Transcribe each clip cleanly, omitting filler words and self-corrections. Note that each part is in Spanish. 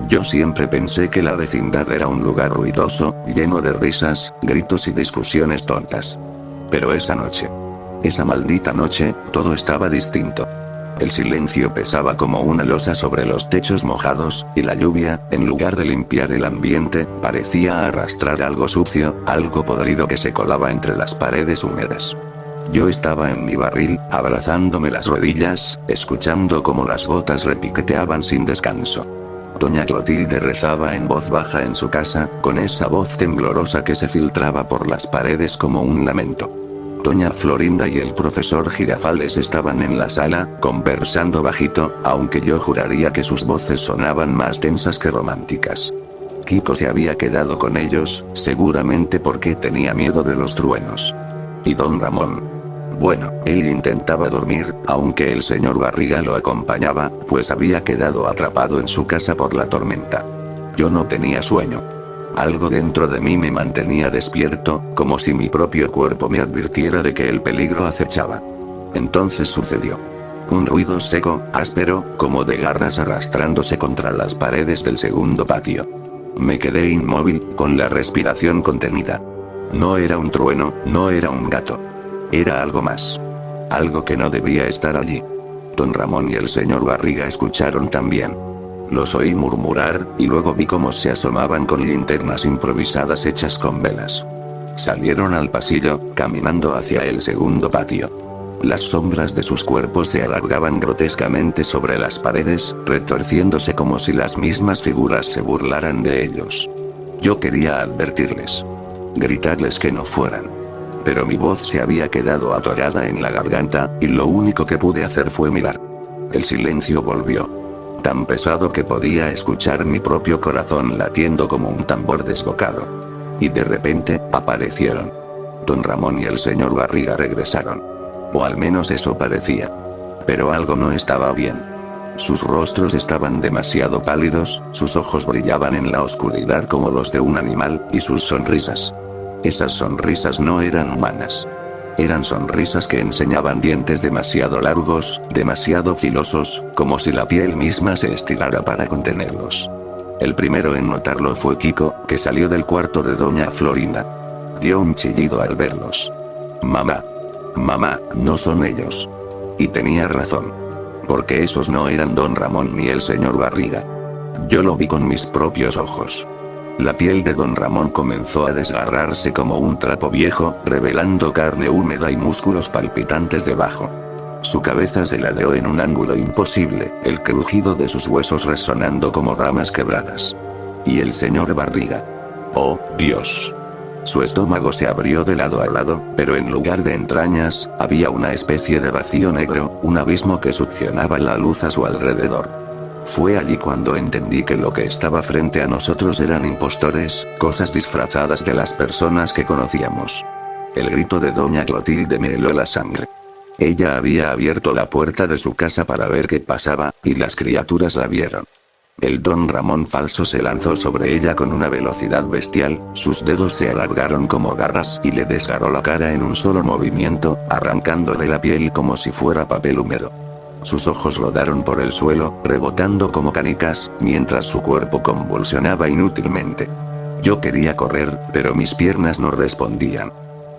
Yo siempre pensé que la vecindad era un lugar ruidoso, lleno de risas, gritos y discusiones tontas. Pero esa maldita noche, todo estaba distinto. El silencio pesaba como una losa sobre los techos mojados, y la lluvia, en lugar de limpiar el ambiente, parecía arrastrar algo sucio, algo podrido que se colaba entre las paredes húmedas. Yo estaba en mi barril, abrazándome las rodillas, escuchando cómo las gotas repiqueteaban sin descanso. Doña Clotilde rezaba en voz baja en su casa, con esa voz temblorosa que se filtraba por las paredes como un lamento. Doña Florinda y el profesor Girafales estaban en la sala, conversando bajito, aunque yo juraría que sus voces sonaban más tensas que románticas. Kiko se había quedado con ellos, seguramente porque tenía miedo de los truenos. ¿Y don Ramón? Bueno, él intentaba dormir, aunque el señor Barriga lo acompañaba, pues había quedado atrapado en su casa por la tormenta. Yo no tenía sueño. Algo dentro de mí me mantenía despierto, como si mi propio cuerpo me advirtiera de que el peligro acechaba. Entonces sucedió. Un ruido seco, áspero, como de garras arrastrándose contra las paredes del segundo patio. Me quedé inmóvil, con la respiración contenida. No era un trueno, no era un gato. Era algo más. Algo que no debía estar allí. Don Ramón y el señor Barriga escucharon también. Los oí murmurar, y luego vi cómo se asomaban con linternas improvisadas hechas con velas. Salieron al pasillo, caminando hacia el segundo patio. Las sombras de sus cuerpos se alargaban grotescamente sobre las paredes, retorciéndose como si las mismas figuras se burlaran de ellos. Yo quería advertirles. Gritarles que no fueran. Pero mi voz se había quedado atorada en la garganta, y lo único que pude hacer fue mirar. El silencio volvió. Tan pesado que podía escuchar mi propio corazón latiendo como un tambor desbocado. Y de repente, aparecieron. Don Ramón y el señor Barriga regresaron. O al menos eso parecía. Pero algo no estaba bien. Sus rostros estaban demasiado pálidos, sus ojos brillaban en la oscuridad como los de un animal, y sus sonrisas. Esas sonrisas no eran humanas. Eran sonrisas que enseñaban dientes demasiado largos, demasiado filosos, como si la piel misma se estirara para contenerlos. El primero en notarlo fue Kiko, que salió del cuarto de doña Florinda. Dio un chillido al verlos. Mamá. Mamá, no son ellos. Y tenía razón. Porque esos no eran don Ramón ni el señor Barriga. Yo lo vi con mis propios ojos. La piel de don Ramón comenzó a desgarrarse como un trapo viejo, revelando carne húmeda y músculos palpitantes debajo. Su cabeza se ladeó en un ángulo imposible, el crujido de sus huesos resonando como ramas quebradas. Y el señor Barriga. ¡Oh, Dios! Su estómago se abrió de lado a lado, pero en lugar de entrañas, había una especie de vacío negro, un abismo que succionaba la luz a su alrededor. Fue allí cuando entendí que lo que estaba frente a nosotros eran impostores, cosas disfrazadas de las personas que conocíamos. El grito de doña Clotilde me heló la sangre. Ella había abierto la puerta de su casa para ver qué pasaba, y las criaturas la vieron. El don Ramón falso se lanzó sobre ella con una velocidad bestial, sus dedos se alargaron como garras y le desgarró la cara en un solo movimiento, arrancándole la piel como si fuera papel húmedo. Sus ojos rodaron por el suelo, rebotando como canicas, mientras su cuerpo convulsionaba inútilmente. Yo quería correr, pero mis piernas no respondían.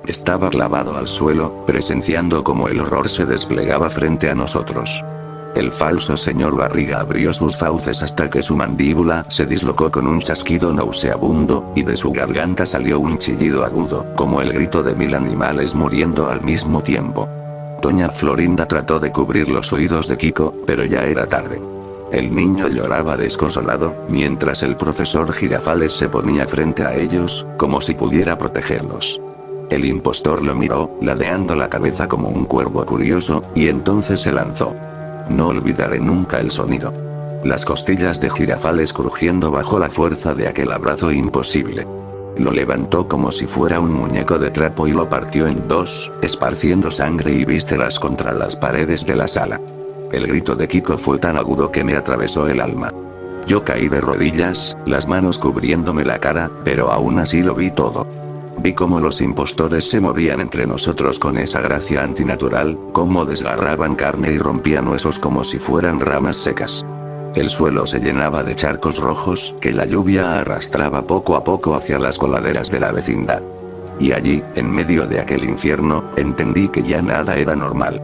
Estaba clavado al suelo, presenciando cómo el horror se desplegaba frente a nosotros. El falso señor Barriga abrió sus fauces hasta que su mandíbula se dislocó con un chasquido nauseabundo, y de su garganta salió un chillido agudo, como el grito de 1000 animales muriendo al mismo tiempo. Doña Florinda trató de cubrir los oídos de Kiko, pero ya era tarde. El niño lloraba desconsolado, mientras el profesor Girafales se ponía frente a ellos, como si pudiera protegerlos. El impostor lo miró, ladeando la cabeza como un cuervo curioso, y entonces se lanzó. No olvidaré nunca el sonido. Las costillas de Girafales crujiendo bajo la fuerza de aquel abrazo imposible. Lo levantó como si fuera un muñeco de trapo y lo partió en dos, esparciendo sangre y vísceras contra las paredes de la sala. El grito de Kiko fue tan agudo que me atravesó el alma. Yo caí de rodillas, las manos cubriéndome la cara, pero aún así lo vi todo. Vi cómo los impostores se movían entre nosotros con esa gracia antinatural, cómo desgarraban carne y rompían huesos como si fueran ramas secas. El suelo se llenaba de charcos rojos que la lluvia arrastraba poco a poco hacia las coladeras de la vecindad. Y allí, en medio de aquel infierno, entendí que ya nada era normal.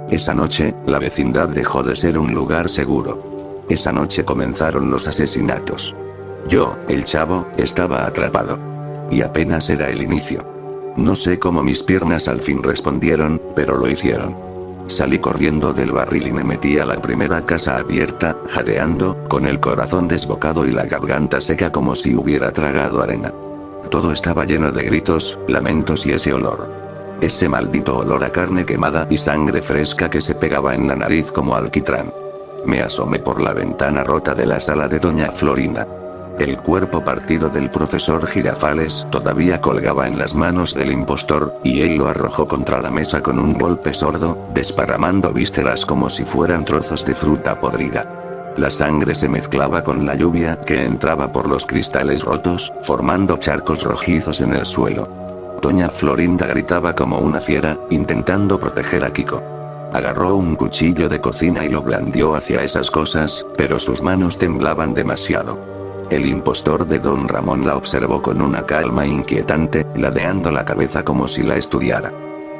Esa noche, la vecindad dejó de ser un lugar seguro. Esa noche comenzaron los asesinatos. Yo, el chavo, estaba atrapado. Y apenas era el inicio. No sé cómo mis piernas al fin respondieron, pero lo hicieron. Salí corriendo del barril y me metí a la primera casa abierta, jadeando, con el corazón desbocado y la garganta seca como si hubiera tragado arena. Todo estaba lleno de gritos, lamentos y ese olor. Ese maldito olor a carne quemada y sangre fresca que se pegaba en la nariz como alquitrán. Me asomé por la ventana rota de la sala de doña Florinda. El cuerpo partido del profesor Girafales todavía colgaba en las manos del impostor, y él lo arrojó contra la mesa con un golpe sordo, desparramando vísceras como si fueran trozos de fruta podrida. La sangre se mezclaba con la lluvia que entraba por los cristales rotos, formando charcos rojizos en el suelo. Doña Florinda gritaba como una fiera, intentando proteger a Kiko. Agarró un cuchillo de cocina y lo blandió hacia esas cosas, pero sus manos temblaban demasiado. El impostor de don Ramón la observó con una calma inquietante, ladeando la cabeza como si la estudiara.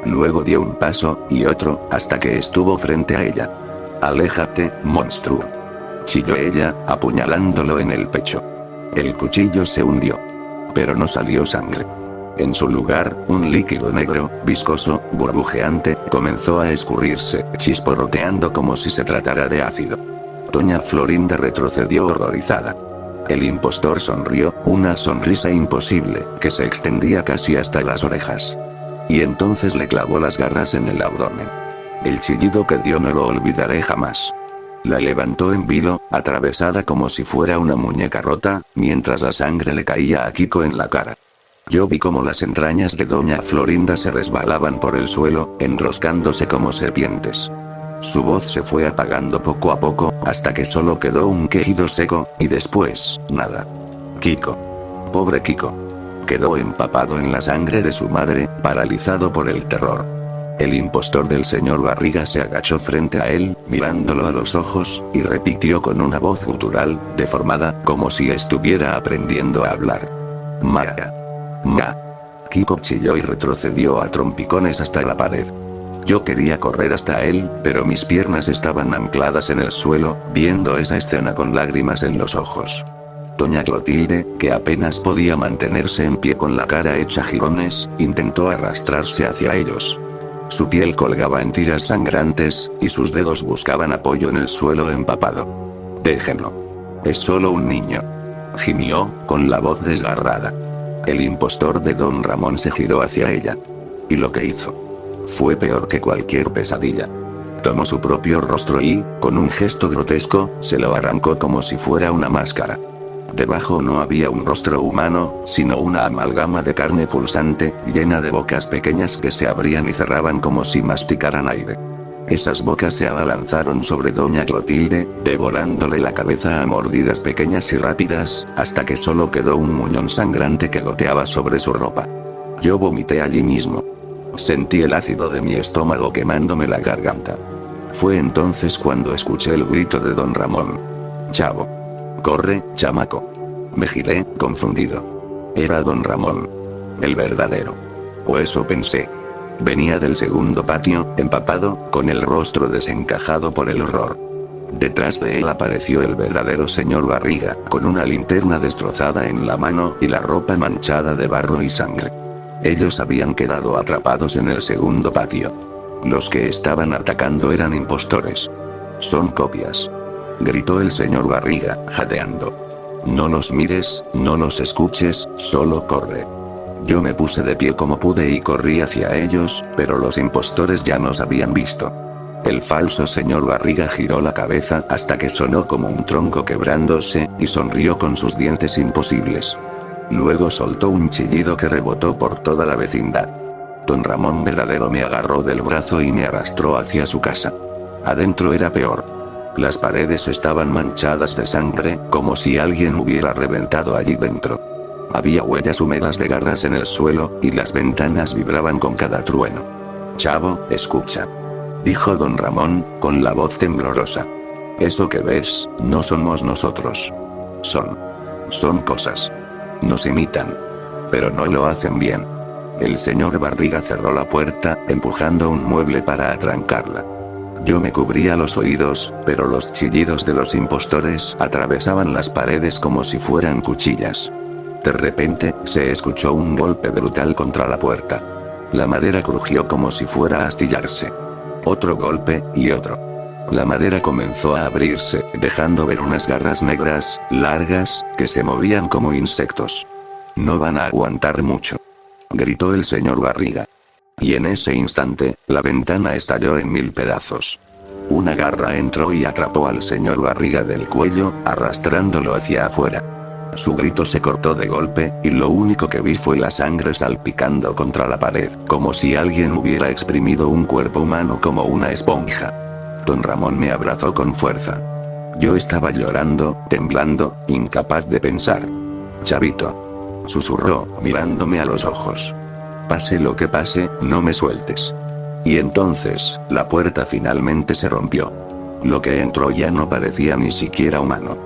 Luego dio un paso, y otro, hasta que estuvo frente a ella. «Aléjate, monstruo», chilló ella, apuñalándolo en el pecho. El cuchillo se hundió. Pero no salió sangre. En su lugar, un líquido negro, viscoso, burbujeante, comenzó a escurrirse, chisporroteando como si se tratara de ácido. Doña Florinda retrocedió horrorizada. El impostor sonrió, una sonrisa imposible, que se extendía casi hasta las orejas. Y entonces le clavó las garras en el abdomen. El chillido que dio no lo olvidaré jamás. La levantó en vilo, atravesada como si fuera una muñeca rota, mientras la sangre le caía a Kiko en la cara. Yo vi cómo las entrañas de doña Florinda se resbalaban por el suelo, enroscándose como serpientes. Su voz se fue apagando poco a poco, hasta que solo quedó un quejido seco, y después, nada. Kiko. Pobre Kiko. Quedó empapado en la sangre de su madre, paralizado por el terror. El impostor del señor Barriga se agachó frente a él, mirándolo a los ojos, y repitió con una voz gutural, deformada, como si estuviera aprendiendo a hablar. «Maga. Ma». Kiko chilló y retrocedió a trompicones hasta la pared. Yo quería correr hasta él, pero mis piernas estaban ancladas en el suelo, viendo esa escena con lágrimas en los ojos. Doña Clotilde, que apenas podía mantenerse en pie con la cara hecha jirones, intentó arrastrarse hacia ellos. Su piel colgaba en tiras sangrantes, y sus dedos buscaban apoyo en el suelo empapado. «Déjenlo. Es solo un niño», gimió, con la voz desgarrada. El impostor de don Ramón se giró hacia ella. Y lo que hizo fue peor que cualquier pesadilla. Tomó su propio rostro y, con un gesto grotesco, se lo arrancó como si fuera una máscara. Debajo no había un rostro humano, sino una amalgama de carne pulsante, llena de bocas pequeñas que se abrían y cerraban como si masticaran aire. Esas bocas se abalanzaron sobre doña Clotilde, devorándole la cabeza a mordidas pequeñas y rápidas, hasta que solo quedó un muñón sangrante que goteaba sobre su ropa. Yo vomité allí mismo. Sentí el ácido de mi estómago quemándome la garganta. Fue entonces cuando escuché el grito de don Ramón. «Chavo. Corre, chamaco». Me giré, confundido. Era don Ramón. El verdadero. O eso pensé. Venía del segundo patio, empapado, con el rostro desencajado por el horror. Detrás de él apareció el verdadero señor Barriga, con una linterna destrozada en la mano y la ropa manchada de barro y sangre. Ellos habían quedado atrapados en el segundo patio. Los que estaban atacando eran impostores. «Son copias», gritó el señor Barriga, jadeando. «No los mires, no los escuches, solo corre». Yo me puse de pie como pude y corrí hacia ellos, pero los impostores ya nos habían visto. El falso señor Barriga giró la cabeza hasta que sonó como un tronco quebrándose, y sonrió con sus dientes imposibles. Luego soltó un chillido que rebotó por toda la vecindad. Don Ramón verdadero me agarró del brazo y me arrastró hacia su casa. Adentro era peor. Las paredes estaban manchadas de sangre, como si alguien hubiera reventado allí dentro. Había huellas húmedas de garras en el suelo, y las ventanas vibraban con cada trueno. «Chavo, escucha», dijo don Ramón, con la voz temblorosa. Eso que ves, no somos nosotros. Son cosas. Nos imitan. Pero no lo hacen bien. El señor Barriga cerró la puerta, empujando un mueble para atrancarla. Yo me cubría los oídos, pero los chillidos de los impostores atravesaban las paredes como si fueran cuchillas. De repente, se escuchó un golpe brutal contra la puerta. La madera crujió como si fuera a astillarse. Otro golpe, y otro. La madera comenzó a abrirse, dejando ver unas garras negras, largas, que se movían como insectos. No van a aguantar mucho, gritó el señor Barriga. Y en ese instante, la ventana estalló en 1000 pedazos. Una garra entró y atrapó al señor Barriga del cuello, arrastrándolo hacia afuera. Su grito se cortó de golpe, y lo único que vi fue la sangre salpicando contra la pared, como si alguien hubiera exprimido un cuerpo humano como una esponja. Don Ramón me abrazó con fuerza. Yo estaba llorando, temblando, incapaz de pensar. Chavito, susurró, mirándome a los ojos. Pase lo que pase, no me sueltes. Y entonces, la puerta finalmente se rompió. Lo que entró ya no parecía ni siquiera humano.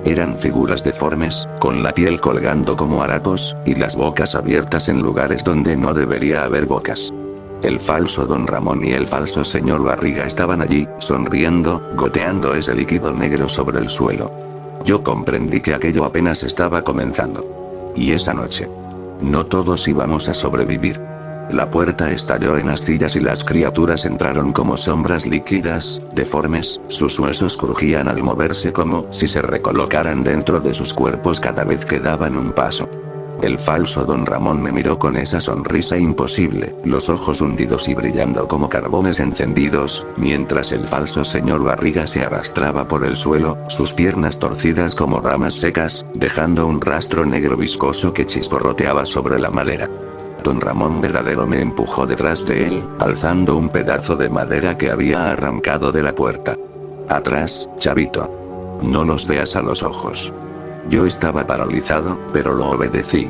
Eran figuras deformes, con la piel colgando como harapos, y las bocas abiertas en lugares donde no debería haber bocas. El falso don Ramón y el falso señor Barriga estaban allí, sonriendo, goteando ese líquido negro sobre el suelo. Yo comprendí que aquello apenas estaba comenzando. Y esa noche, no todos íbamos a sobrevivir. La puerta estalló en astillas y las criaturas entraron como sombras líquidas, deformes, sus huesos crujían al moverse como si se recolocaran dentro de sus cuerpos cada vez que daban un paso. El falso don Ramón me miró con esa sonrisa imposible, los ojos hundidos y brillando como carbones encendidos, mientras el falso señor Barriga se arrastraba por el suelo, sus piernas torcidas como ramas secas, dejando un rastro negro viscoso que chisporroteaba sobre la madera. Don Ramón verdadero me empujó detrás de él, alzando un pedazo de madera que había arrancado de la puerta. Atrás, chavito. No los veas a los ojos. Yo estaba paralizado, pero lo obedecí.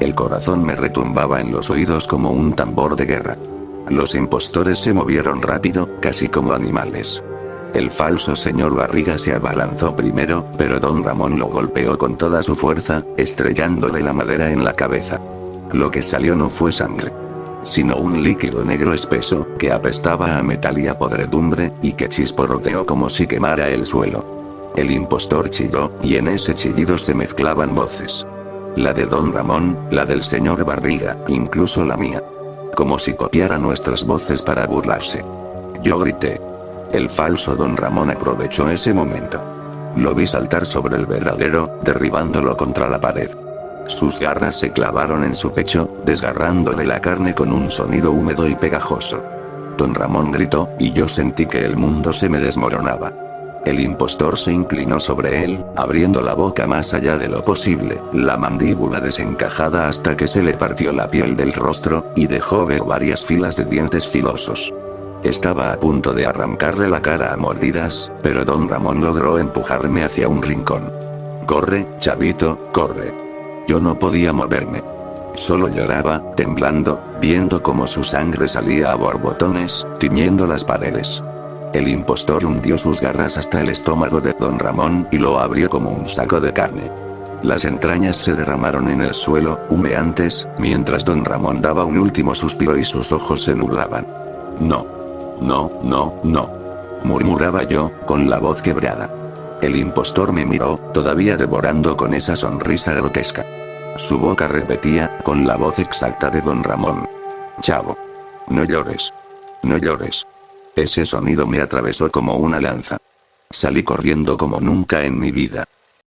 El corazón me retumbaba en los oídos como un tambor de guerra. Los impostores se movieron rápido, casi como animales. El falso señor Barriga se abalanzó primero, pero don Ramón lo golpeó con toda su fuerza, estrellándole la madera en la cabeza. Lo que salió no fue sangre, sino un líquido negro espeso, que apestaba a metal y a podredumbre, y que chisporroteó como si quemara el suelo. El impostor chilló, y en ese chillido se mezclaban voces. La de don Ramón, la del señor Barriga, incluso la mía. Como si copiara nuestras voces para burlarse. Yo grité. El falso don Ramón aprovechó ese momento. Lo vi saltar sobre el verdadero, derribándolo contra la pared. Sus garras se clavaron en su pecho, desgarrándole la carne con un sonido húmedo y pegajoso. Don Ramón gritó, y yo sentí que el mundo se me desmoronaba. El impostor se inclinó sobre él, abriendo la boca más allá de lo posible, la mandíbula desencajada hasta que se le partió la piel del rostro, y dejó ver varias filas de dientes filosos. Estaba a punto de arrancarle la cara a mordidas, pero don Ramón logró empujarme hacia un rincón. «Corre, chavito, corre». Yo no podía moverme. Solo lloraba, temblando, viendo cómo su sangre salía a borbotones, tiñendo las paredes. El impostor hundió sus garras hasta el estómago de don Ramón y lo abrió como un saco de carne. Las entrañas se derramaron en el suelo, humeantes, mientras don Ramón daba un último suspiro y sus ojos se nublaban. «No. No, no, no», murmuraba yo, con la voz quebrada. El impostor me miró, todavía devorando con esa sonrisa grotesca. Su boca repetía, con la voz exacta de don Ramón: «Chavo. No llores. No llores». Ese sonido me atravesó como una lanza. Salí corriendo como nunca en mi vida.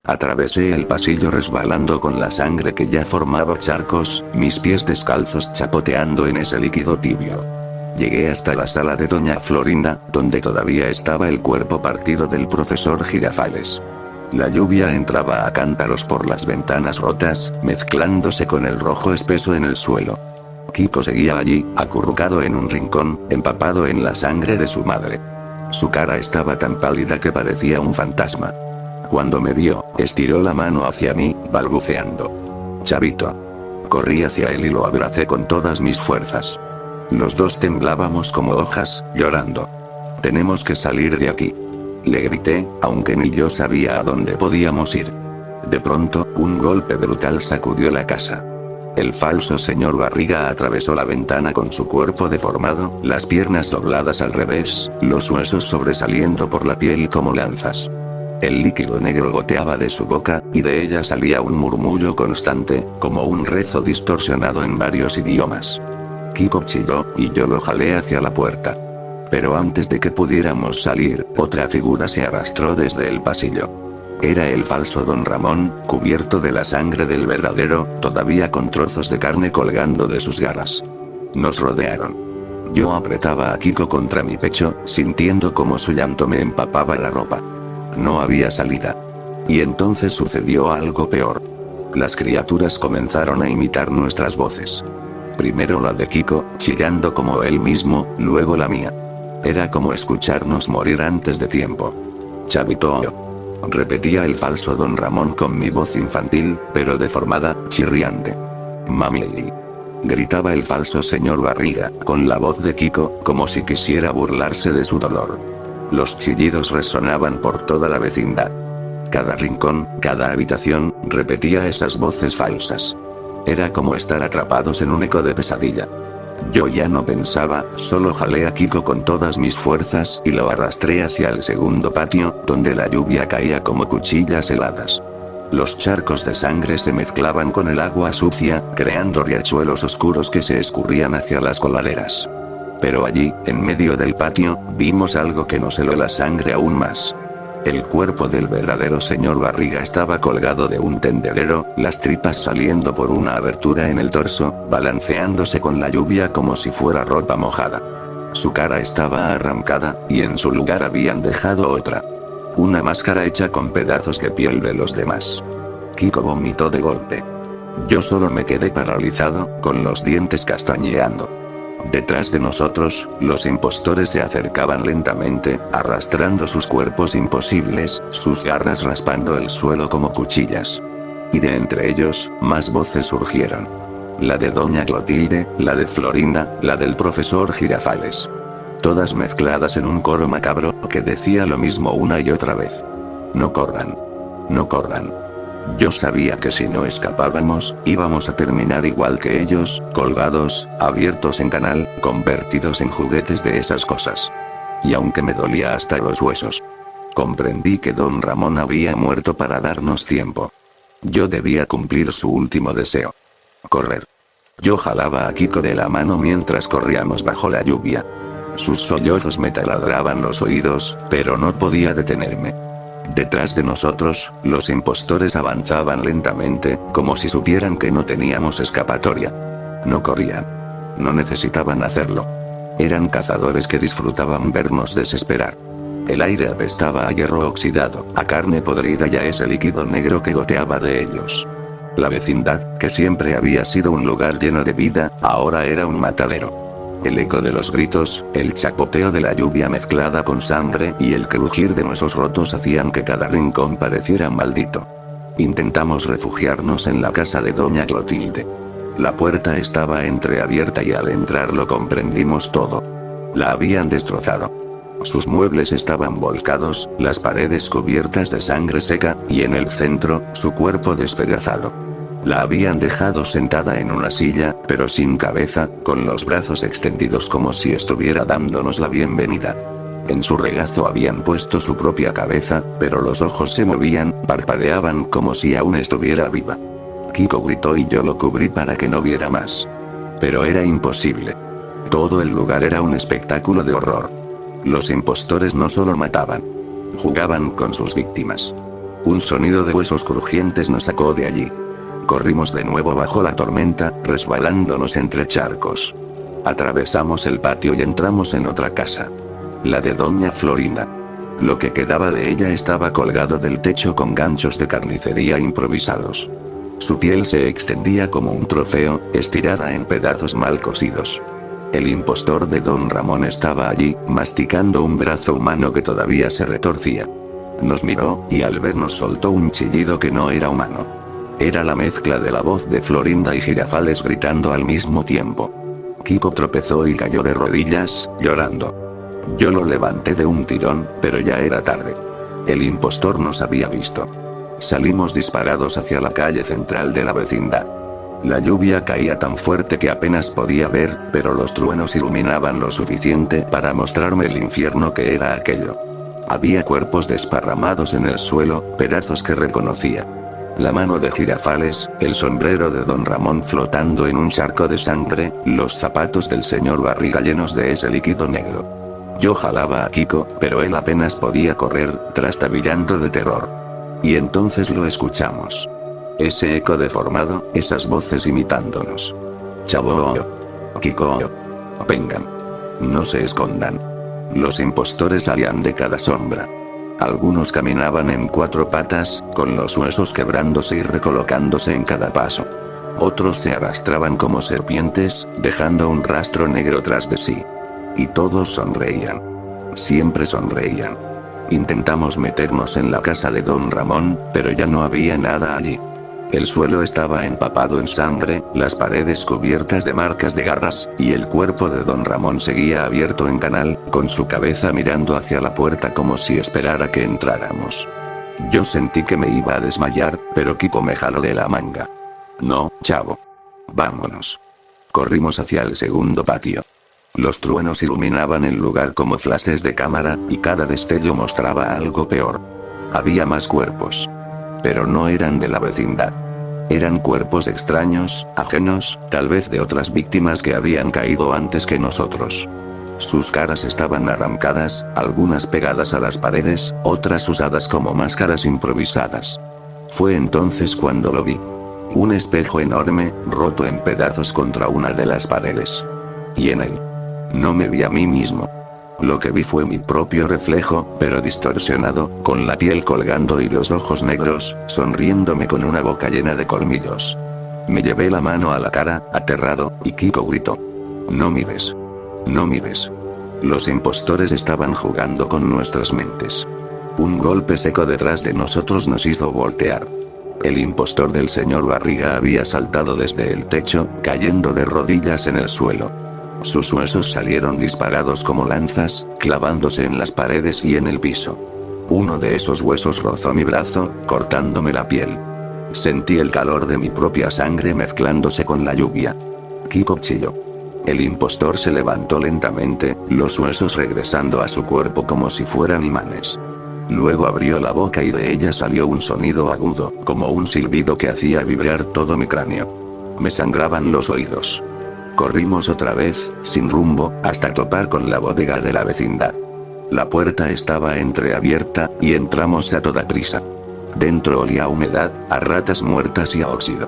Atravesé el pasillo resbalando con la sangre que ya formaba charcos, mis pies descalzos chapoteando en ese líquido tibio. Llegué hasta la sala de doña Florinda, donde todavía estaba el cuerpo partido del profesor Girafales. La lluvia entraba a cántaros por las ventanas rotas, mezclándose con el rojo espeso en el suelo. Kiko seguía allí, acurrucado en un rincón, empapado en la sangre de su madre. Su cara estaba tan pálida que parecía un fantasma. Cuando me vio, estiró la mano hacia mí, balbuceando: «Chavito». Corrí hacia él y lo abracé con todas mis fuerzas. Los dos temblábamos como hojas, llorando. «Tenemos que salir de aquí». le grité, aunque ni yo sabía a dónde podíamos ir. De pronto, un golpe brutal sacudió la casa. El falso señor Barriga atravesó la ventana con su cuerpo deformado, las piernas dobladas al revés, los huesos sobresaliendo por la piel como lanzas. El líquido negro goteaba de su boca, y de ella salía un murmullo constante, como un rezo distorsionado en varios idiomas. Kiko chilló, y yo lo jalé hacia la puerta. Pero antes de que pudiéramos salir, otra figura se arrastró desde el pasillo. Era el falso Don Ramón, cubierto de la sangre del verdadero, todavía con trozos de carne colgando de sus garras. Nos rodearon. Yo apretaba a Kiko contra mi pecho, sintiendo como su llanto me empapaba la ropa. No había salida. Y entonces sucedió algo peor. Las criaturas comenzaron a imitar nuestras voces. Primero la de Kiko, chillando como él mismo, luego la mía. Era como escucharnos morir antes de tiempo. Chavito. Repetía el falso Don Ramón con mi voz infantil, pero deformada, chirriante. Mami. Gritaba el falso señor Barriga, con la voz de Kiko, como si quisiera burlarse de su dolor. Los chillidos resonaban por toda la vecindad. Cada rincón, cada habitación, repetía esas voces falsas. Era como estar atrapados en un eco de pesadilla. Yo ya no pensaba, solo jalé a Kiko con todas mis fuerzas y lo arrastré hacia el segundo patio, donde la lluvia caía como cuchillas heladas. Los charcos de sangre se mezclaban con el agua sucia, creando riachuelos oscuros que se escurrían hacia las coladeras. Pero allí, en medio del patio, vimos algo que nos heló la sangre aún más. El cuerpo del verdadero señor Barriga estaba colgado de un tendedero, las tripas saliendo por una abertura en el torso, balanceándose con la lluvia como si fuera ropa mojada. Su cara estaba arrancada, y en su lugar habían dejado otra. Una máscara hecha con pedazos de piel de los demás. Kiko vomitó de golpe. Yo solo me quedé paralizado, con los dientes castañeando. Detrás de nosotros, los impostores se acercaban lentamente, arrastrando sus cuerpos imposibles, sus garras raspando el suelo como cuchillas. Y de entre ellos, más voces surgieron. La de Doña Clotilde, la de Florinda, la del profesor Girafales. Todas mezcladas en un coro macabro, que decía lo mismo una y otra vez. No corran. No corran. Yo sabía que si no escapábamos, íbamos a terminar igual que ellos, colgados, abiertos en canal, convertidos en juguetes de esas cosas. Y aunque me dolía hasta los huesos, comprendí que Don Ramón había muerto para darnos tiempo. Yo debía cumplir su último deseo. Correr. Yo jalaba a Kiko de la mano mientras corríamos bajo la lluvia. Sus sollozos me taladraban los oídos, pero no podía detenerme. Detrás de nosotros, los impostores avanzaban lentamente, como si supieran que no teníamos escapatoria. No corrían. No necesitaban hacerlo. Eran cazadores que disfrutaban vernos desesperar. El aire apestaba a hierro oxidado, a carne podrida y a ese líquido negro que goteaba de ellos. La vecindad, que siempre había sido un lugar lleno de vida, ahora era un matadero. El eco de los gritos, el chapoteo de la lluvia mezclada con sangre y el crujir de huesos rotos hacían que cada rincón pareciera maldito. Intentamos refugiarnos en la casa de Doña Clotilde. La puerta estaba entreabierta y al entrar lo comprendimos todo. La habían destrozado. Sus muebles estaban volcados, las paredes cubiertas de sangre seca, y en el centro, su cuerpo despedazado. La habían dejado sentada en una silla, pero sin cabeza, con los brazos extendidos como si estuviera dándonos la bienvenida. En su regazo habían puesto su propia cabeza, pero los ojos se movían, parpadeaban como si aún estuviera viva. Kiko gritó y yo lo cubrí para que no viera más. Pero era imposible. Todo el lugar era un espectáculo de horror. Los impostores no solo mataban, jugaban con sus víctimas. Un sonido de huesos crujientes nos sacó de allí. Corrimos de nuevo bajo la tormenta, resbalándonos entre charcos. Atravesamos el patio y entramos en otra casa. La de Doña Florinda. Lo que quedaba de ella estaba colgado del techo con ganchos de carnicería improvisados. Su piel se extendía como un trofeo, estirada en pedazos mal cosidos. El impostor de Don Ramón estaba allí, masticando un brazo humano que todavía se retorcía. Nos miró, y al vernos soltó un chillido que no era humano. Era la mezcla de la voz de Florinda y Girafales gritando al mismo tiempo. Kiko tropezó y cayó de rodillas, llorando. Yo lo levanté de un tirón, pero ya era tarde. El impostor nos había visto. Salimos disparados hacia la calle central de la vecindad. La lluvia caía tan fuerte que apenas podía ver, pero los truenos iluminaban lo suficiente para mostrarme el infierno que era aquello. Había cuerpos desparramados en el suelo, pedazos que reconocía. La mano de Girafales, el sombrero de Don Ramón flotando en un charco de sangre, los zapatos del señor Barriga llenos de ese líquido negro. Yo jalaba a Kiko, pero él apenas podía correr, trastabillando de terror. Y entonces lo escuchamos. Ese eco deformado, esas voces imitándonos. Chavo. Kiko. Vengan. No se escondan. Los impostores salían de cada sombra. Algunos caminaban en 4 patas, con los huesos quebrándose y recolocándose en cada paso. Otros se arrastraban como serpientes, dejando un rastro negro tras de sí. Y todos sonreían. Siempre sonreían. Intentamos meternos en la casa de Don Ramón, pero ya no había nada allí. El suelo estaba empapado en sangre, las paredes cubiertas de marcas de garras, y el cuerpo de Don Ramón seguía abierto en canal, con su cabeza mirando hacia la puerta como si esperara que entráramos. Yo sentí que me iba a desmayar, pero Kiko me jaló de la manga. No, chavo. Vámonos. Corrimos hacia el segundo patio. Los truenos iluminaban el lugar como flashes de cámara, y cada destello mostraba algo peor. Había más cuerpos. Pero no eran de la vecindad. Eran cuerpos extraños, ajenos, tal vez de otras víctimas que habían caído antes que nosotros. Sus caras estaban arrancadas, algunas pegadas a las paredes, otras usadas como máscaras improvisadas. Fue entonces cuando lo vi. Un espejo enorme, roto en pedazos contra una de las paredes. Y en él. No me vi a mí mismo. Lo que vi fue mi propio reflejo, pero distorsionado, con la piel colgando y los ojos negros, sonriéndome con una boca llena de colmillos. Me llevé la mano a la cara, aterrado, y Kiko gritó. No mires. No mires. Los impostores estaban jugando con nuestras mentes. Un golpe seco detrás de nosotros nos hizo voltear. El impostor del señor Barriga había saltado desde el techo, cayendo de rodillas en el suelo. Sus huesos salieron disparados como lanzas, clavándose en las paredes y en el piso. Uno de esos huesos rozó mi brazo, cortándome la piel. Sentí el calor de mi propia sangre mezclándose con la lluvia. Kiko chilló. El impostor se levantó lentamente, los huesos regresando a su cuerpo como si fueran imanes. Luego abrió la boca y de ella salió un sonido agudo, como un silbido que hacía vibrar todo mi cráneo. Me sangraban los oídos. Corrimos otra vez, sin rumbo, hasta topar con la bodega de la vecindad. La puerta estaba entreabierta, y entramos a toda prisa. Dentro olía a humedad, a ratas muertas y a óxido.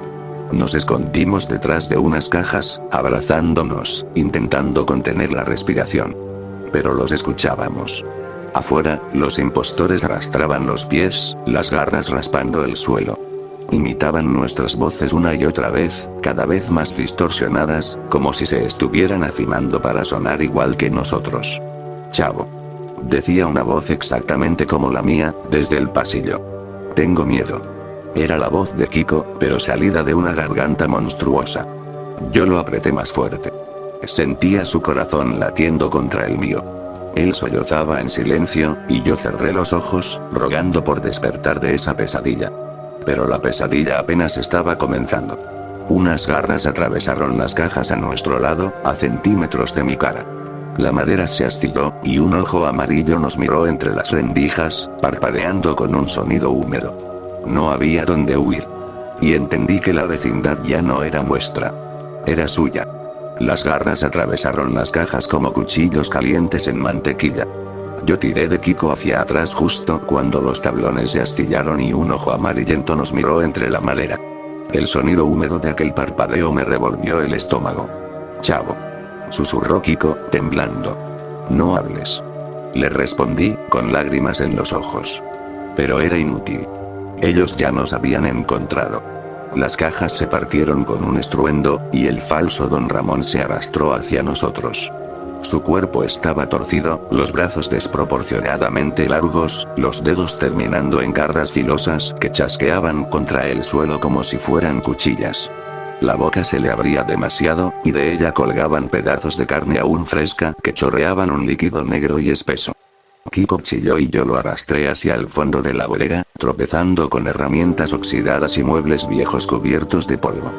Nos escondimos detrás de unas cajas, abrazándonos, intentando contener la respiración. Pero los escuchábamos. Afuera, los impostores arrastraban los pies, las garras raspando el suelo. Imitaban nuestras voces una y otra vez, cada vez más distorsionadas, como si se estuvieran afinando para sonar igual que nosotros. Chavo. Decía una voz exactamente como la mía, desde el pasillo. Tengo miedo. Era la voz de Kiko, pero salida de una garganta monstruosa. Yo lo apreté más fuerte. Sentía su corazón latiendo contra el mío. Él sollozaba en silencio, y yo cerré los ojos, rogando por despertar de esa pesadilla. Pero la pesadilla apenas estaba comenzando. Unas garras atravesaron las cajas a nuestro lado, a centímetros de mi cara. La madera se astilló, y un ojo amarillo nos miró entre las rendijas, parpadeando con un sonido húmedo. No había dónde huir. Y entendí que la vecindad ya no era nuestra. Era suya. Las garras atravesaron las cajas como cuchillos calientes en mantequilla. Yo tiré de Kiko hacia atrás justo cuando los tablones se astillaron y un ojo amarillento nos miró entre la madera. El sonido húmedo de aquel parpadeo me revolvió el estómago. Chavo. Susurró Kiko, temblando. No hables. Le respondí, con lágrimas en los ojos. Pero era inútil. Ellos ya nos habían encontrado. Las cajas se partieron con un estruendo, y el falso Don Ramón se arrastró hacia nosotros. Su cuerpo estaba torcido, los brazos desproporcionadamente largos, los dedos terminando en garras filosas que chasqueaban contra el suelo como si fueran cuchillas. La boca se le abría demasiado, y de ella colgaban pedazos de carne aún fresca que chorreaban un líquido negro y espeso. Kiko chilló y yo lo arrastré hacia el fondo de la bodega, tropezando con herramientas oxidadas y muebles viejos cubiertos de polvo.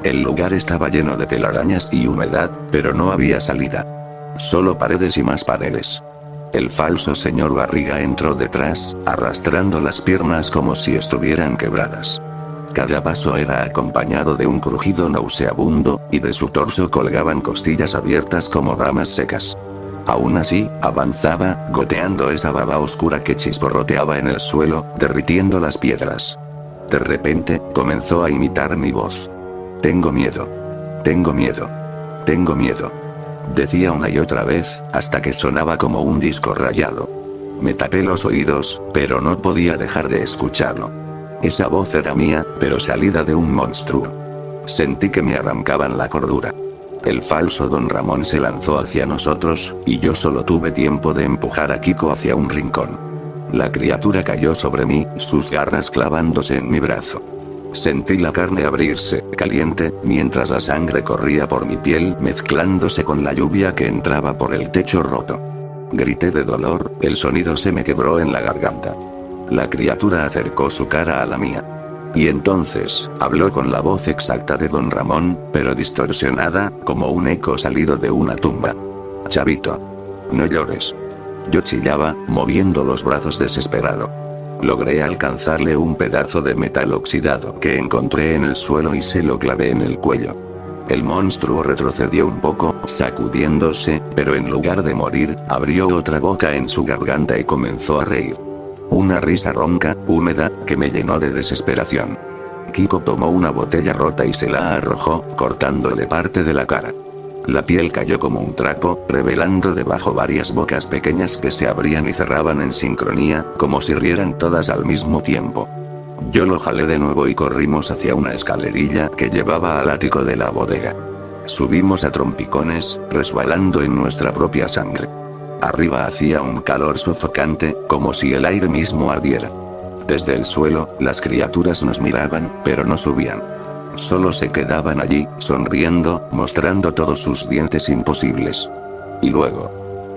El lugar estaba lleno de telarañas y humedad, pero no había salida. Solo paredes y más paredes. El falso señor Barriga entró detrás, arrastrando las piernas como si estuvieran quebradas. Cada paso era acompañado de un crujido nauseabundo, y de su torso colgaban costillas abiertas como ramas secas. Aún así, avanzaba, goteando esa baba oscura que chisporroteaba en el suelo, derritiendo las piedras. De repente, comenzó a imitar mi voz. Tengo miedo. Tengo miedo. Tengo miedo. Decía una y otra vez, hasta que sonaba como un disco rayado. Me tapé los oídos, pero no podía dejar de escucharlo. Esa voz era mía, pero salida de un monstruo. Sentí que me arrancaban la cordura. El falso don Ramón se lanzó hacia nosotros, y yo solo tuve tiempo de empujar a Kiko hacia un rincón. La criatura cayó sobre mí, sus garras clavándose en mi brazo. Sentí la carne abrirse, caliente, mientras la sangre corría por mi piel mezclándose con la lluvia que entraba por el techo roto. Grité de dolor, el sonido se me quebró en la garganta. La criatura acercó su cara a la mía. Y entonces, habló con la voz exacta de don Ramón, pero distorsionada, como un eco salido de una tumba. Chavito. No llores. Yo chillaba, moviendo los brazos desesperado. Logré alcanzarle un pedazo de metal oxidado que encontré en el suelo y se lo clavé en el cuello. El monstruo retrocedió un poco, sacudiéndose, pero en lugar de morir, abrió otra boca en su garganta y comenzó a reír. Una risa ronca, húmeda, que me llenó de desesperación. Kiko tomó una botella rota y se la arrojó, cortándole parte de la cara. La piel cayó como un trapo, revelando debajo varias bocas pequeñas que se abrían y cerraban en sincronía, como si rieran todas al mismo tiempo. Yo lo jalé de nuevo y corrimos hacia una escalerilla que llevaba al ático de la bodega. Subimos a trompicones, resbalando en nuestra propia sangre. Arriba hacía un calor sofocante, como si el aire mismo ardiera. Desde el suelo, las criaturas nos miraban, pero no subían. Solo se quedaban allí, sonriendo, mostrando todos sus dientes imposibles. Y luego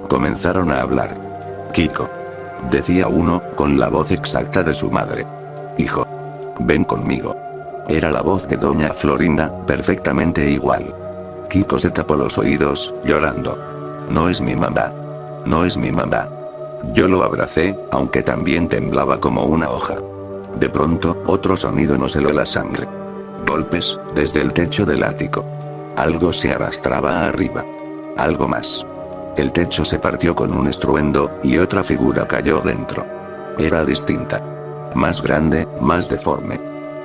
comenzaron a hablar. Kiko. Decía uno, con la voz exacta de su madre. Hijo. Ven conmigo. Era la voz de doña Florinda, perfectamente igual. Kiko se tapó los oídos, llorando. No es mi mamá. No es mi mamá. Yo lo abracé, aunque también temblaba como una hoja. De pronto, otro sonido nos heló la sangre. Golpes, desde el techo del ático. Algo se arrastraba arriba. Algo más. El techo se partió con un estruendo, y otra figura cayó dentro. Era distinta. Más grande, más deforme.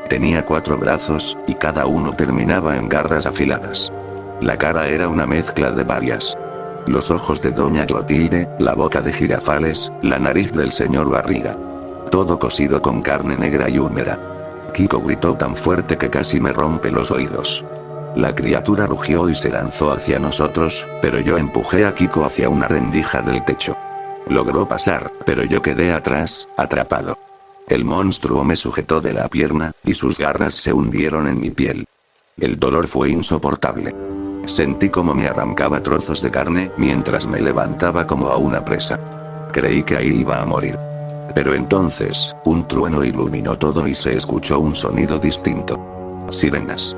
Tenía 4 brazos, y cada uno terminaba en garras afiladas. La cara era una mezcla de varias. Los ojos de doña Clotilde, la boca de Girafales, la nariz del señor Barriga. Todo cosido con carne negra y húmeda. Kiko gritó tan fuerte que casi me rompe los oídos. La criatura rugió y se lanzó hacia nosotros, pero yo empujé a Kiko hacia una rendija del techo. Logró pasar, pero yo quedé atrás, atrapado. El monstruo me sujetó de la pierna, y sus garras se hundieron en mi piel. El dolor fue insoportable. Sentí como me arrancaba trozos de carne mientras me levantaba como a una presa. Creí que ahí iba a morir. Pero entonces, un trueno iluminó todo y se escuchó un sonido distinto. Sirenas.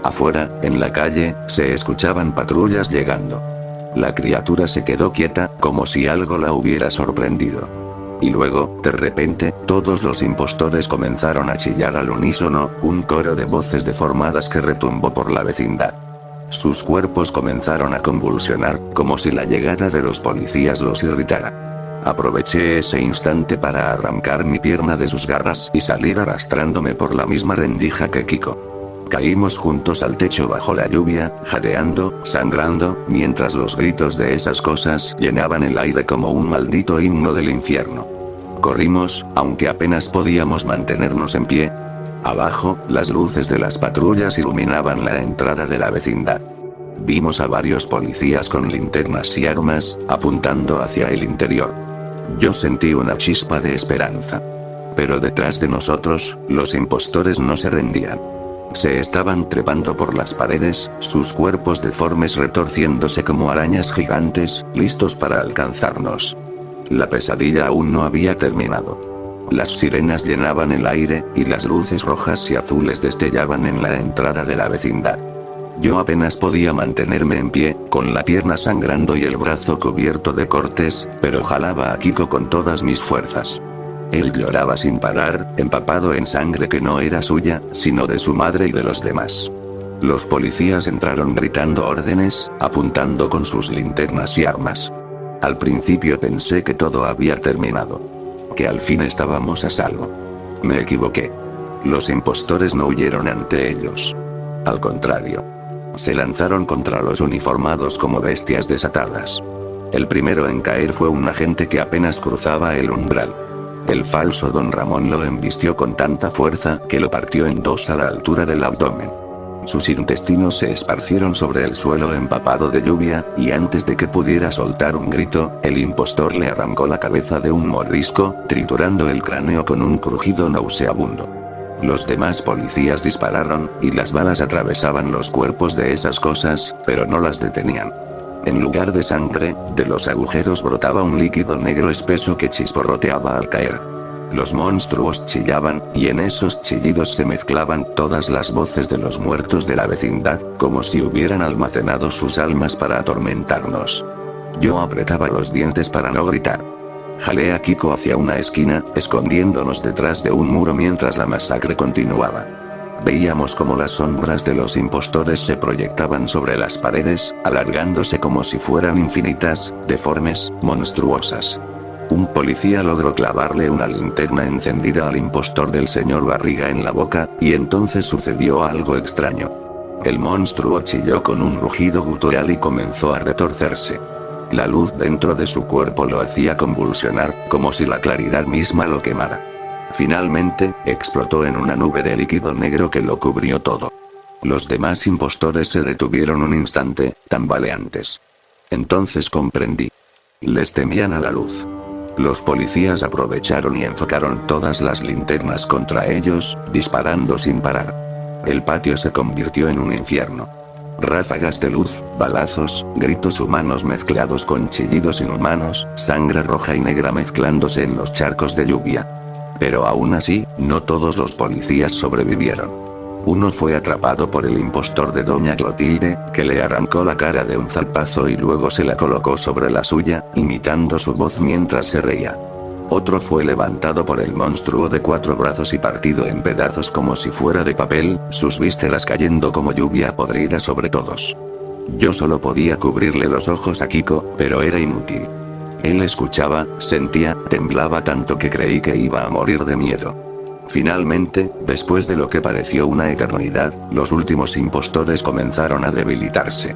Afuera, en la calle, se escuchaban patrullas llegando. La criatura se quedó quieta, como si algo la hubiera sorprendido. Y luego, de repente, todos los impostores comenzaron a chillar al unísono, un coro de voces deformadas que retumbó por la vecindad. Sus cuerpos comenzaron a convulsionar, como si la llegada de los policías los irritara. Aproveché ese instante para arrancar mi pierna de sus garras y salir arrastrándome por la misma rendija que Kiko. Caímos juntos al techo bajo la lluvia, jadeando, sangrando, mientras los gritos de esas cosas llenaban el aire como un maldito himno del infierno. Corrimos, aunque apenas podíamos mantenernos en pie. Abajo, las luces de las patrullas iluminaban la entrada de la vecindad. Vimos a varios policías con linternas y armas, apuntando hacia el interior. Yo sentí una chispa de esperanza. Pero detrás de nosotros, los impostores no se rendían. Se estaban trepando por las paredes, sus cuerpos deformes retorciéndose como arañas gigantes, listos para alcanzarnos. La pesadilla aún no había terminado. Las sirenas llenaban el aire, y las luces rojas y azules destellaban en la entrada de la vecindad. Yo apenas podía mantenerme en pie, con la pierna sangrando y el brazo cubierto de cortes, pero jalaba a Kiko con todas mis fuerzas. Él lloraba sin parar, empapado en sangre que no era suya, sino de su madre y de los demás. Los policías entraron gritando órdenes, apuntando con sus linternas y armas. Al principio pensé que todo había terminado. Que al fin estábamos a salvo. Me equivoqué. Los impostores no huyeron ante ellos. Al contrario. Se lanzaron contra los uniformados como bestias desatadas. El primero en caer fue un agente que apenas cruzaba el umbral. El falso don Ramón lo embistió con tanta fuerza que lo partió en dos a la altura del abdomen. Sus intestinos se esparcieron sobre el suelo empapado de lluvia, y antes de que pudiera soltar un grito, el impostor le arrancó la cabeza de un mordisco, triturando el cráneo con un crujido nauseabundo. Los demás policías dispararon, y las balas atravesaban los cuerpos de esas cosas, pero no las detenían. En lugar de sangre, de los agujeros brotaba un líquido negro espeso que chisporroteaba al caer. Los monstruos chillaban, y en esos chillidos se mezclaban todas las voces de los muertos de la vecindad, como si hubieran almacenado sus almas para atormentarnos. Yo apretaba los dientes para no gritar. Jalé a Kiko hacia una esquina, escondiéndonos detrás de un muro mientras la masacre continuaba. Veíamos como las sombras de los impostores se proyectaban sobre las paredes, alargándose como si fueran infinitas, deformes, monstruosas. Un policía logró clavarle una linterna encendida al impostor del señor Barriga en la boca, y entonces sucedió algo extraño. El monstruo chilló con un rugido gutural y comenzó a retorcerse. La luz dentro de su cuerpo lo hacía convulsionar, como si la claridad misma lo quemara. Finalmente, explotó en una nube de líquido negro que lo cubrió todo. Los demás impostores se detuvieron un instante, tambaleantes. Entonces comprendí. Les temían a la luz. Los policías aprovecharon y enfocaron todas las linternas contra ellos, disparando sin parar. El patio se convirtió en un infierno. Ráfagas de luz, balazos, gritos humanos mezclados con chillidos inhumanos, sangre roja y negra mezclándose en los charcos de lluvia. Pero aún así, no todos los policías sobrevivieron. Uno fue atrapado por el impostor de doña Clotilde, que le arrancó la cara de un zarpazo y luego se la colocó sobre la suya, imitando su voz mientras se reía. Otro fue levantado por el monstruo de 4 brazos y partido en pedazos como si fuera de papel, sus vísceras cayendo como lluvia podrida sobre todos. Yo solo podía cubrirle los ojos a Kiko, pero era inútil. Él escuchaba, sentía, temblaba tanto que creí que iba a morir de miedo. Finalmente, después de lo que pareció una eternidad, los últimos impostores comenzaron a debilitarse.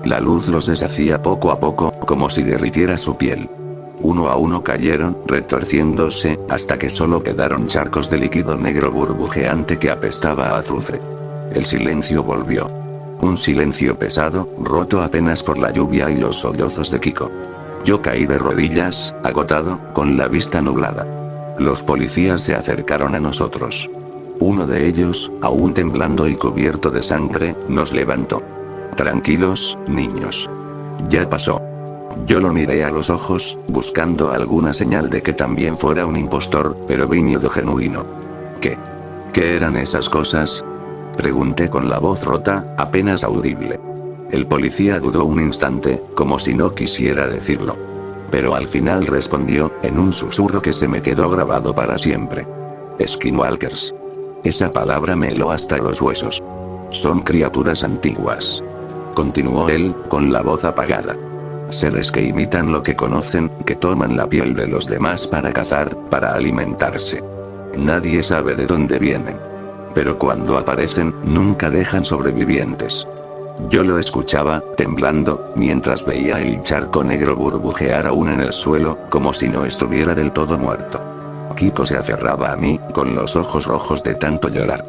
La luz los deshacía poco a poco, como si derritiera su piel. Uno a uno cayeron, retorciéndose, hasta que solo quedaron charcos de líquido negro burbujeante que apestaba a azufre. El silencio volvió. Un silencio pesado, roto apenas por la lluvia y los sollozos de Kiko. Yo caí de rodillas, agotado, con la vista nublada. Los policías se acercaron a nosotros. Uno de ellos, aún temblando y cubierto de sangre, nos levantó. Tranquilos, niños. Ya pasó. Yo lo miré a los ojos, buscando alguna señal de que también fuera un impostor, pero vi miedo genuino. ¿Qué? ¿Qué eran esas cosas? Pregunté con la voz rota, apenas audible. El policía dudó un instante, como si no quisiera decirlo. Pero al final respondió, en un susurro que se me quedó grabado para siempre. Skinwalkers. Esa palabra me heló hasta los huesos. Son criaturas antiguas. Continuó él, con la voz apagada. Seres que imitan lo que conocen, que toman la piel de los demás para cazar, para alimentarse. Nadie sabe de dónde vienen. Pero cuando aparecen, nunca dejan sobrevivientes. Yo lo escuchaba, temblando, mientras veía el charco negro burbujear aún en el suelo, como si no estuviera del todo muerto. Kiko se aferraba a mí, con los ojos rojos de tanto llorar.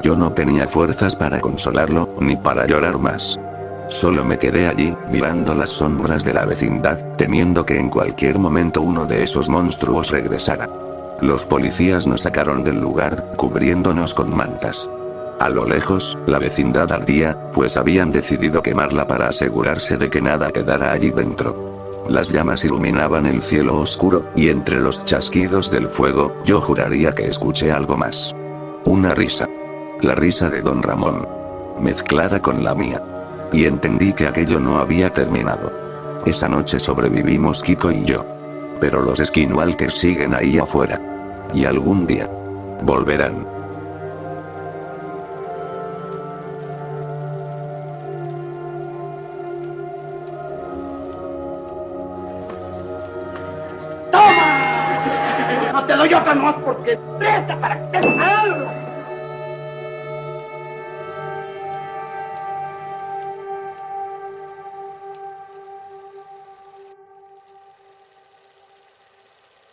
Yo no tenía fuerzas para consolarlo, ni para llorar más. Solo me quedé allí, mirando las sombras de la vecindad, temiendo que en cualquier momento uno de esos monstruos regresara. Los policías nos sacaron del lugar, cubriéndonos con mantas. A lo lejos, la vecindad ardía, pues habían decidido quemarla para asegurarse de que nada quedara allí dentro. Las llamas iluminaban el cielo oscuro, y entre los chasquidos del fuego, yo juraría que escuché algo más. Una risa. La risa de don Ramón. Mezclada con la mía. Y entendí que aquello no había terminado. Esa noche sobrevivimos Kiko y yo. Pero los skinwalkers siguen ahí afuera. Y algún día volverán. ¡Toma! No te doy otra más porque presta para que te salgas.